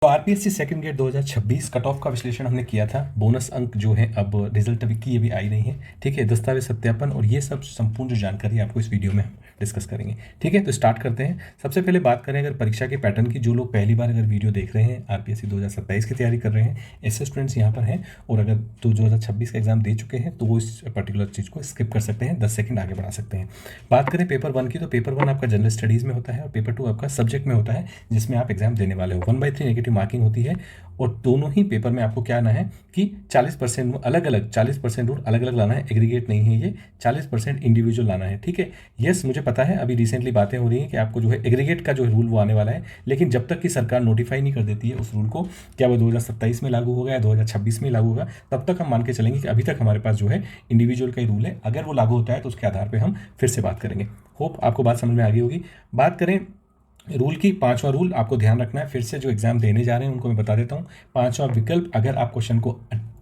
तो RPSC second grade 2026 cut off का विश्लेषण हमने किया था। बोनस अंक जो है अब रिजल्ट अभी की अभी आई नहीं है, ठीक है। दस्तावेज सत्यापन और ये सब संपूर्ण जो जानकारी आपको इस वीडियो में हम डिस्कस करेंगे, ठीक है। तो स्टार्ट करते हैं। सबसे पहले बात करें अगर परीक्षा के पैटर्न की, जो लोग पहली बार अगर वीडियो देख रहे हैं, आरपीएससी 2027 की तैयारी कर रहे हैं, ऐसे स्टूडेंट्स यहाँ पर हैं, और अगर 2026 का एग्जाम दे चुके हैं तो वो इस पर्टिकुलर चीज़ को स्किप कर सकते हैं, 10 सेकंड आगे बढ़ा सकते हैं। बात करें पेपर 1 की, तो पेपर 1 आपका जनरल स्टडीज़ में होता है और पेपर 2 आपका सब्जेक्ट में होता है, जिसमें आप एग्जाम देने वाले हो। 1/3 नेगेटिव मार्किंग होती है, और दोनों ही पेपर में आपको क्या आना है कि 40% अलग अलग, 40% रूल अलग अलग लाना है, एग्रीगेट नहीं है ये, 40% इंडिविजुअल लाना है, ठीक है। यस, मुझे पता है अभी रिसेंटली बातें हो रही हैं कि आपको जो है एग्रीगेट का जो रूल वो आने वाला है, लेकिन जब तक कि सरकार नोटिफाई नहीं कर देती है उस रूल को, क्या वो 2027 में लागू होगा या 2026 में लागू होगा, तब तक हम मान के चलेंगे कि अभी तक हमारे पास जो है इंडिविजुअल का ही रूल है। अगर वो लागू होता है तो उसके आधार पर हम फिर से बात करेंगे। होप आपको बात समझ में आ गई होगी। बात करें रूल की, 5वां रूल आपको ध्यान रखना है। फिर से जो एग्जाम देने जा रहे हैं उनको मैं बता देता हूँ। 5वां विकल्प, अगर आप क्वेश्चन को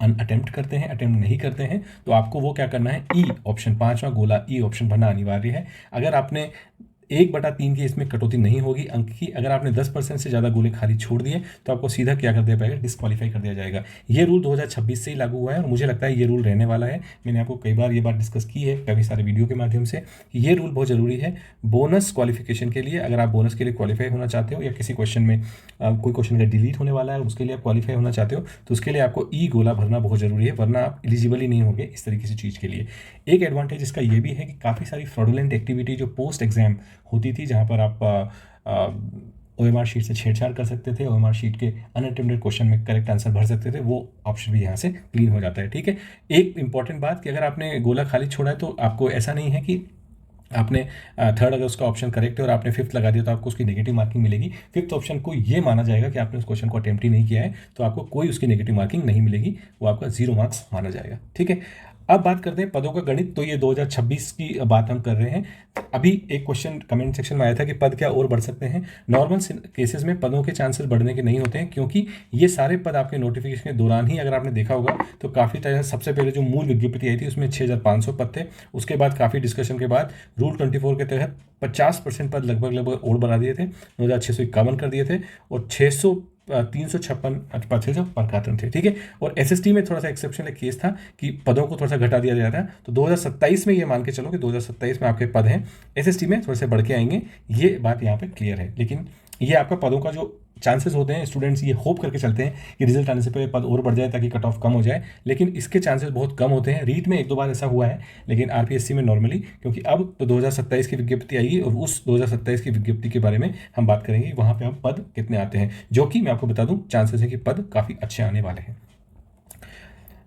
अटेम्प्ट करते हैं, अटेम्प्ट नहीं करते हैं, तो आपको वो क्या करना है, ई ऑप्शन, 5वां गोला ई ऑप्शन भरना अनिवार्य है। अगर आपने 1/3 की इसमें कटौती नहीं होगी अंक की। अगर आपने 10% से ज़्यादा गोले खाली छोड़ दिए तो आपको सीधा क्या कर दिया जाएगा, डिस्क्वालीफाई कर दिया जाएगा। ये रूल 2026 से ही लागू हुआ है और मुझे लगता है ये रूल रहने वाला है। मैंने आपको कई बार ये बात डिस्कस की है काफ़ी सारे वीडियो के माध्यम से। ये रूल बहुत ज़रूरी है बोनस क्वालिफिकेशन के लिए। अगर आप बोनस के लिए क्वालिफाई होना चाहते हो या किसी क्वेश्चन में कोई क्वेश्चन का डिलीट होने वाला है उसके लिए आप क्वालिफाई होना चाहते हो, तो उसके लिए आपको ई गोला भरना बहुत ज़रूरी है, वरना आप एलिजिबल ही नहीं होंगे इस तरीके से चीज़ के लिए। एक एडवांटेज इसका ये भी है कि काफ़ी सारी फ्रॉडुलेंट एक्टिविटी जो पोस्ट एग्जाम होती थी, जहाँ पर आप ओएमआर शीट से छेड़छाड़ कर सकते थे, ओएमआर शीट के अनअटेम्प्टेड क्वेश्चन में करेक्ट आंसर भर सकते थे, वो ऑप्शन भी यहाँ से क्लीन हो जाता है, ठीक है। एक इंपॉर्टेंट बात कि अगर आपने गोला खाली छोड़ा है तो आपको ऐसा नहीं है कि आपने थर्ड अगर उसका ऑप्शन करेक्ट है और आपने फिफ्थ लगा दिया तो आपको उसकी नेगेटिव मार्किंग मिलेगी। फिफ्थ ऑप्शन को ये माना जाएगा कि आपने उस क्वेश्चन को अटेम्प्ट ही नहीं किया है, तो आपको कोई उसकी नेगेटिव मार्किंग नहीं मिलेगी, वो आपका 0 मार्क्स माना जाएगा, ठीक है। अब बात करते हैं पदों का गणित। तो ये 2026 की बात हम कर रहे हैं। अभी एक क्वेश्चन कमेंट सेक्शन में आया था कि पद क्या और बढ़ सकते हैं। नॉर्मल केसेस में पदों के चांसेस बढ़ने के नहीं होते हैं, क्योंकि ये सारे पद आपके नोटिफिकेशन के दौरान ही, अगर आपने देखा होगा तो काफ़ी तरह, सबसे पहले जो मूल विज्ञप्ति आई थी उसमें 6500 पद थे। उसके बाद काफ़ी डिस्कशन के बाद रूल 24 के तहत 50% पद लगभग और बढ़ा दिए थे, 9651 कर दिए थे, और 356 पद थे जो प्रकाटन थे, ठीक है। और एसएसटी में थोड़ा सा एक्सेप्शनल केस था कि पदों को थोड़ा सा घटा दिया जाता है। तो 2027 में ये मान के चलो कि 2027 में आपके पद हैं, एसएसटी में थोड़े से बढ़ के आएंगे, ये बात यहाँ पे क्लियर है। लेकिन ये आपका पदों का जो चांसेस होते हैं, स्टूडेंट्स ये होप करके चलते हैं कि रिजल्ट आने से पहले पद और बढ़ जाए ताकि कट ऑफ कम हो जाए, लेकिन इसके चांसेस बहुत कम होते हैं। रीट में 1-2 बार ऐसा हुआ है, लेकिन आरपीएससी में नॉर्मली, क्योंकि अब तो 2027 की विज्ञप्ति आएगी और उस 2027 की विज्ञप्ति के बारे में हम बात करेंगे, वहाँ पे हम पद कितने आते हैं, जो कि मैं आपको बता दूं चांसेस है कि पद काफ़ी अच्छे आने वाले हैं।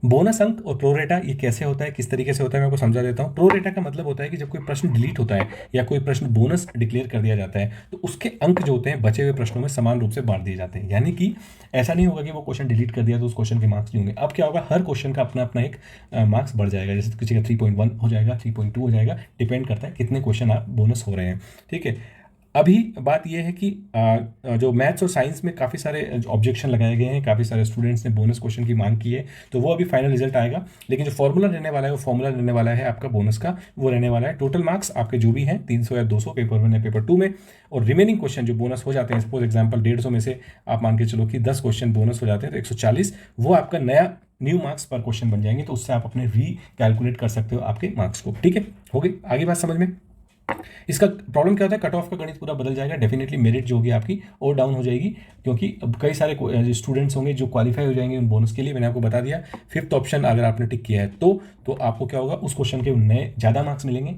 बोनस अंक और प्रोरेटा ये कैसे होता है, किस तरीके से होता है, मैं आपको समझा देता हूँ। प्रोरेटा का मतलब होता है कि जब कोई प्रश्न डिलीट होता है या कोई प्रश्न बोनस डिक्लेयर कर दिया जाता है, तो उसके अंक जो होते हैं बचे हुए प्रश्नों में समान रूप से बांट दिए जाते हैं। यानी कि ऐसा नहीं होगा कि वो क्वेश्चन डिलीट कर दिया तो उस क्वेश्चन के मार्क्स नहीं होंगे। अब क्या होगा, हर क्वेश्चन का अपना अपना एक मार्क्स बढ़ जाएगा। जैसे किसी का 3.1 हो जाएगा, 3.2 हो जाएगा, डिपेंड करता है कितने क्वेश्चन आप बोनस हो रहे हैं, ठीक है। अभी बात यह है कि जो मैथ्स और साइंस में काफ़ी सारे ऑब्जेक्शन लगाए गए हैं, काफ़ी सारे स्टूडेंट्स ने बोनस क्वेश्चन की मांग की है, तो वो अभी फाइनल रिजल्ट आएगा। लेकिन जो फॉर्मूला रहने वाला है, वो फॉर्मूला रहने वाला है आपका बोनस का, वो रहने वाला है टोटल मार्क्स आपके जो भी हैं 300 या 200 पेपर 1 या पेपर 2 में, और रिमेनिंग क्वेश्चन जो बोनस हो जाते हैं, सपोज एग्जाम्पल 150 में से आप मान के चलो कि 10 क्वेश्चन बोनस हो जाते हैं, तो 140 वो आपका न्यू मार्क्स पर क्वेश्चन बन जाएंगे। तो उससे आप अपने कैलकुलेट कर सकते हो आपके मार्क्स को, ठीक है। हो गई आगे बात समझ में। इसका प्रॉब्लम क्या होता है, कट ऑफ का गणित पूरा बदल जाएगा, डेफिनेटली मेरिट जो होगी आपकी और डाउन हो जाएगी, क्योंकि अब कई सारे स्टूडेंट्स होंगे जो क्वालिफाई हो जाएंगे उन बोनस के लिए। मैंने आपको बता दिया, फिफ्थ ऑप्शन अगर आपने टिक किया है तो आपको क्या होगा, उस क्वेश्चन के नए ज़्यादा मार्क्स मिलेंगे।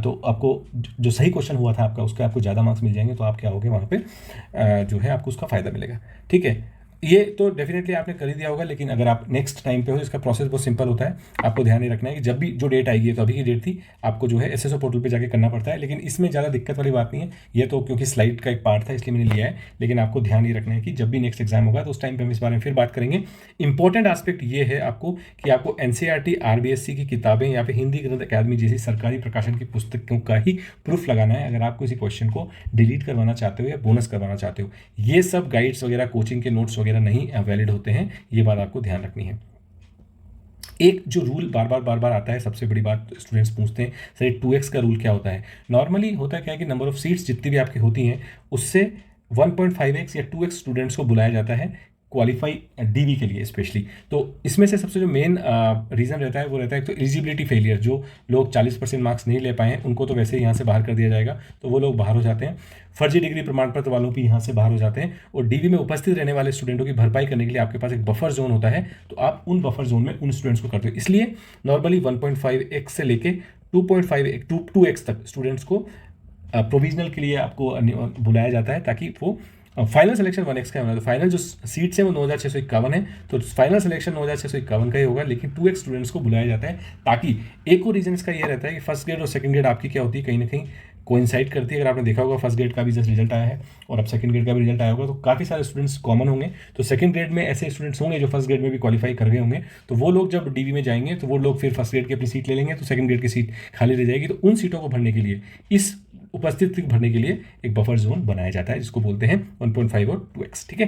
तो आपको जो सही क्वेश्चन हुआ था आपका, उसके आपको ज़्यादा मार्क्स मिल जाएंगे, तो आप क्या होगे वहाँ पे जो है आपको उसका फ़ायदा मिलेगा, ठीक है। ये तो डेफिनेटली आपने कर ही दिया होगा, लेकिन अगर आप नेक्स्ट टाइम पे हो, इसका प्रोसेस बहुत सिंपल होता है। आपको ध्यान नहीं रखना है कि जब भी जो डेट आएगी, तो अभी की डेट थी, आपको जो है एसएसओ पोर्टल पे जाके करना पड़ता है, लेकिन इसमें ज़्यादा दिक्कत वाली बात नहीं है। ये तो क्योंकि स्लाइड का एक पार्ट था इसलिए मैंने लिया है, लेकिन आपको ध्यान ये रखना है कि जब भी नेक्स्ट एग्जाम होगा तो उस टाइम पर हम इस बारे में फिर बात करेंगे। इंपॉर्टेंट आस्पेक्ट ये है आपको कि आपको एनसीईआरटी, आरबीएससी की किताबें या फिर हिंदी ग्रंथ अकादमी जैसी सरकारी प्रकाशन की पुस्तकों का ही प्रूफ लगाना है, अगर आप किसी क्वेश्चन को डिलीट करवाना चाहते हो या बोनस करवाना चाहते हो। ये सब गाइड्स वगैरह, कोचिंग के नोट्स वगैरह नहीं वैलिड होते हैं, ये बात आपको ध्यान रखनी है। एक जो रूल बार बार आता है, सबसे बड़ी बात स्टूडेंट्स पूछते हैं, सर 2x का रूल क्या होता है। नॉर्मली होता है क्या है कि नंबर ऑफ सीट्स जितनी भी आपकी होती हैं उससे 1.5x या 2x स्टूडेंट्स को बुलाया जाता है क्वालिफाई डीवी के लिए स्पेशली। तो इसमें से सबसे जो मेन रीज़न रहता है वो रहता है तो एलिजिबिलिटी फेलियर। जो लोग 40% मार्क्स नहीं ले पाए हैं उनको तो वैसे ही यहाँ से बाहर कर दिया जाएगा, तो वो लोग बाहर हो जाते हैं। फर्जी डिग्री प्रमाण पत्र वालों भी यहाँ से बाहर हो जाते हैं। और डीवी में उपस्थित रहने वाले स्टूडेंटों की भरपाई करने के लिए आपके पास एक बफर जोन होता है, तो आप उन बफर जोन में उन स्टूडेंट्स को करते हो। इसलिए नॉर्मली 1.5x से लेके 2.5x तक स्टूडेंट्स को प्रोविजनल के लिए आपको बुलाया जाता है, ताकि वो फाइनल सिलेक्शन 1x का होना है। तो फाइनल जो सीट्स है वो 9651 है, तो फाइनल सिलेक्शन 9651 का ही होगा, लेकिन 2x स्टूडेंट्स को बुलाया जाता है। ताकि एक और रीज़न इसका ये रहता है कि फर्स्ट ग्रेड और सेकंड ग्रेड आपकी क्या होती है, कहीं ना कहीं कोइंसाइड करती है। अगर आपने देखा होगा फर्स्ट ग्रेड का भी जस्ट रिजल्ट आया है और अब सेकंड ग्रेड का भी रिजल्ट आया होगा, तो काफ़ी सारे स्टूडेंट्स कॉमन होंगे। तो सेकंड ग्रेड में ऐसे स्टूडेंट्स होंगे जो फर्स्ट ग्रेड में भी क्वालिफाई कर गए होंगे, तो वो लोग जब डीवी में जाएंगे तो वो लोग फिर फर्स्ट ग्रेड की अपनी सीट ले लेंगे, तो सेकंड ग्रेड की सीट खाली रह जाएगी। तो उन सीटों को भरने के लिए, इस उपस्थिति भरने के लिए एक बफर जोन बनाया जाता है, जिसको बोलते हैं 1.5 और 2x। ठीक है,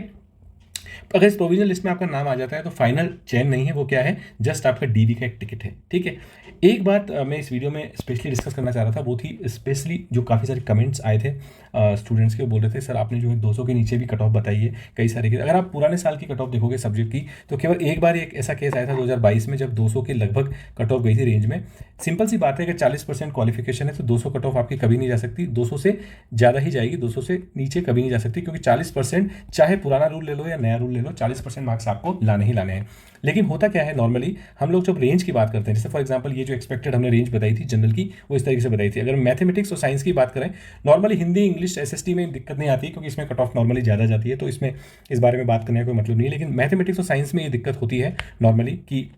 अगर इस प्रोविजनल लिस्ट में आपका नाम आ जाता है तो फाइनल चयन नहीं है, वो क्या है, जस्ट आपका डीवी का एक टिकट है। ठीक है, एक बात मैं इस वीडियो में स्पेशली डिस्कस करना चाह रहा था, वो थी स्पेशली जो काफ़ी सारे कमेंट्स आए थे स्टूडेंट्स के, बोल रहे थे सर आपने जो है 200 के नीचे भी कट ऑफ बताई है कई सारे के। अगर आप पुराने साल की कट ऑफ देखोगे सब्जेक्ट की, तो केवल एक बार एक ऐसा केस आया था 2022 में, जब 200 के लगभग कट ऑफ गई थी रेंज में। सिंपल सी बात है कि 40% क्वालिफिकेशन है तो 200 कट ऑफ आपकी कभी नहीं जा सकती, 200 से ज़्यादा ही जाएगी, 200 से नीचे कभी नहीं जा सकती, क्योंकि 40% चाहे पुराना रूल ले लो या नया रूल ले लो, 40% मार्क्स आपको लाने ही लाने हैं। लेकिन होता क्या है, नॉर्मली हम लोग जब रेंज की बात करते हैं, जैसे फॉर एग्जांपल ये जो एक्सपेक्टेड हमने रेंज बताई थी जनरल की, वो इस तरीके से बताई थी। अगर मैथमेटिक्स और साइंस की बात करें, नॉर्मली हिंदी इंग्लिश एसएसटी में दिक्कत नहीं आती है, क्योंकि इसमें कट ऑफ नॉर्मली ज़्यादा जाती है, तो इसमें इस बारे में बात करने का कोई मतलब नहीं है। लेकिन मैथमेटिक्स और साइंस में ये दिक्कत होती है नॉर्मली कि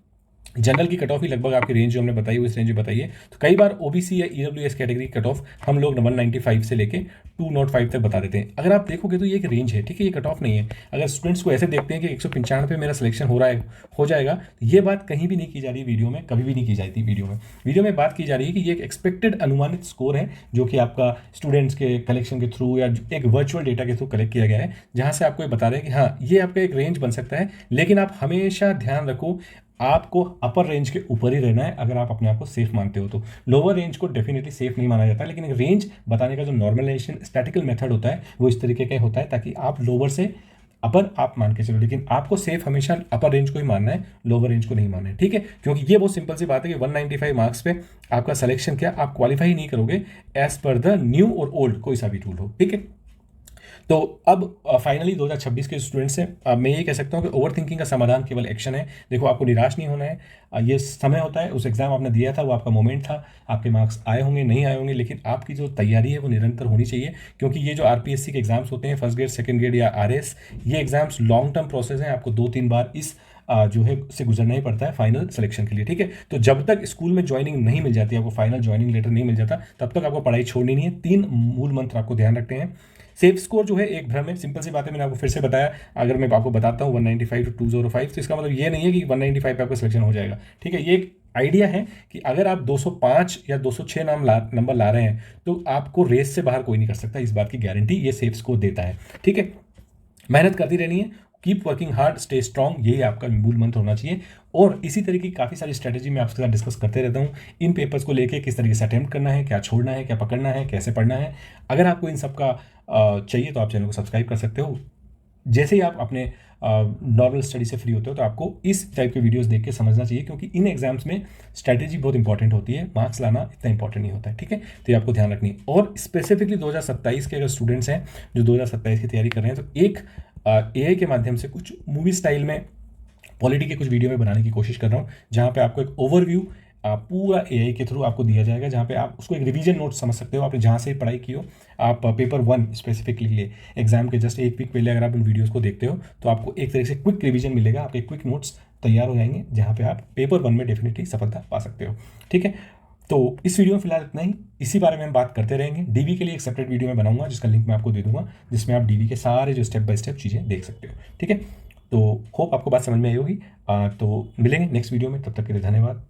जनरल की कट ऑफ ही लगभग आपकी रेंज जो हमने बताई वो इस रेंज में बताई है। तो कई बार ओबीसी या ईडब्ल्यूएस कैटेगरी कट ऑफ हम लोग 195 से लेके 205 तक बता देते हैं। अगर आप देखोगे तो ये एक रेंज है, ठीक है, ये कट ऑफ नहीं है। अगर स्टूडेंट्स को ऐसे देखते हैं कि 195 पे मेरा सिलेक्शन हो रहा है, हो जाएगा, तो ये बात कहीं भी नहीं की जा रही है वीडियो में, कभी भी नहीं की जाती वीडियो में बात की जा रही है कि ये एक एक्सपेक्टेड अनुमानित स्कोर है, जो कि आपका स्टूडेंट्स के कलेक्शन के थ्रू या एक वर्चुअल डेटा के थ्रू कलेक्ट किया गया है, जहाँ से आपको ये बता रहे हैं कि हाँ ये आपका एक रेंज बन सकता है। लेकिन आप हमेशा ध्यान रखो, आपको अपर रेंज के ऊपर ही रहना है अगर आप अपने आप को सेफ मानते हो। तो लोअर रेंज को डेफिनेटली सेफ नहीं माना जाता, लेकिन एक रेंज बताने का जो नॉर्मलाइजेशन स्टैटिकल मेथड होता है वो इस तरीके का होता है, ताकि आप लोअर से अपर आप मान के चलो, लेकिन आपको सेफ हमेशा अपर रेंज को ही मानना है, लोअर रेंज को नहीं मानना है। ठीक है, क्योंकि ये बहुत सिंपल सी बात है कि 195 मार्क्स पे आपका सिलेक्शन क्या, आप क्वालिफाई नहीं करोगे एज पर द न्यू और ओल्ड कोई सा भी रूल हो। ठीक है, तो अब फाइनली 2026 के स्टूडेंट्स हैं, अब मैं ये कह सकता हूँ कि ओवर थिंकिंग का समाधान केवल एक्शन है। देखो, आपको निराश नहीं होना है, ये समय होता है, उस एग्ज़ाम आपने दिया था वो आपका मोमेंट था, आपके मार्क्स आए होंगे नहीं आए होंगे, लेकिन आपकी जो तैयारी है वो निरंतर होनी चाहिए। क्योंकि ये जो आरपीएससी के एग्जाम्स होते हैं, फर्स्ट ग्रेड सेकंड ग्रेड या आरएस, ये एग्जाम्स लॉन्ग टर्म प्रोसेस हैं, आपको 2-3 बार इस जो है से गुजरना ही पड़ता है फाइनल सिलेक्शन के लिए। ठीक है, तो जब तक स्कूल में ज्वाइनिंग नहीं मिल जाती, आपको फाइनल ज्वाइनिंग लेटर नहीं मिल जाता, तब तक आपको पढ़ाई छोड़नी नहीं है। 3 मूल मंत्र आपको ध्यान रखते हैं। सेफ स्कोर जो है एक भ्रम है, सिंपल सी बात है, मैंने आपको फिर से बताया। अगर मैं आपको बताता हूँ 195 to 205, तो इसका मतलब ये नहीं है कि 195 पे आपका सिलेक्शन हो जाएगा। ठीक है, ये एक आइडिया है कि अगर आप 205 या 206 नंबर ला रहे हैं तो आपको रेस से बाहर कोई नहीं कर सकता, इस बात की गारंटी ये सेफ स्कोर देता है। ठीक है, मेहनत करती रहनी है, keep working hard, stay strong, यही आपका मूल मंत्र होना चाहिए। और इसी तरीके की काफ़ी सारी स्ट्रैटेजी मैं आपके साथ डिस्कस करते रहता हूँ। इन पेपर्स को लेके किस तरीके से अटेम्प्ट करना है, क्या छोड़ना है, क्या पकड़ना है, कैसे पढ़ना है। अगर आपको इन सब का चाहिए तो आप चैनल को सब्सक्राइब कर सकते हो। जैसे ही आप अपने नॉर्मल स्टडी से फ्री होते हो तो आपको इस टाइप के वीडियोस देख के समझना चाहिए, क्योंकि इन एग्जाम्स में स्ट्रैटेजी बहुत इंपॉर्टेंट होती है, मार्क्स लाना इतना इंपॉर्टेंट नहीं होता है। ठीक है, तो ये आपको ध्यान रखनी है। और स्पेसिफिकली 2027 के अगर स्टूडेंट्स हैं जो 2027 की तैयारी कर रहे हैं, तो एक एआई के माध्यम से कुछ मूवी स्टाइल में पॉलिटी के कुछ वीडियो में बनाने की कोशिश कर रहा हूँ, जहाँ पे आपको एक ओवरव्यू पूरा एआई के थ्रू आपको दिया जाएगा, जहाँ पे आप उसको एक रिवीजन नोट समझ सकते हो। आपने जहाँ से पढ़ाई की हो, आप पेपर 1 स्पेसिफिकली लिए एग्जाम के जस्ट 1 वीक पहले अगर आप उन वीडियोस को देखते हो तो आपको एक तरीके से क्विक रिवीजन मिलेगा, आपके क्विक नोट्स तैयार हो जाएंगे, जहाँ पे आप पेपर 1 में डेफिनेटली सफलता पा सकते हो। ठीक है, तो इस वीडियो में फिलहाल इतना ही, इसी बारे में हम बात करते रहेंगे। डीवी के लिए एक सेपरेट वीडियो मैं बनाऊंगा, जिसका लिंक मैं आपको दे दूंगा, जिसमें आप डीवी के सारे जो स्टेप बाय स्टेप चीज़ें देख सकते हो। ठीक है, तो होप आपको बात समझ में आई होगी। तो मिलेंगे नेक्स्ट वीडियो में, तब तक के लिए धन्यवाद।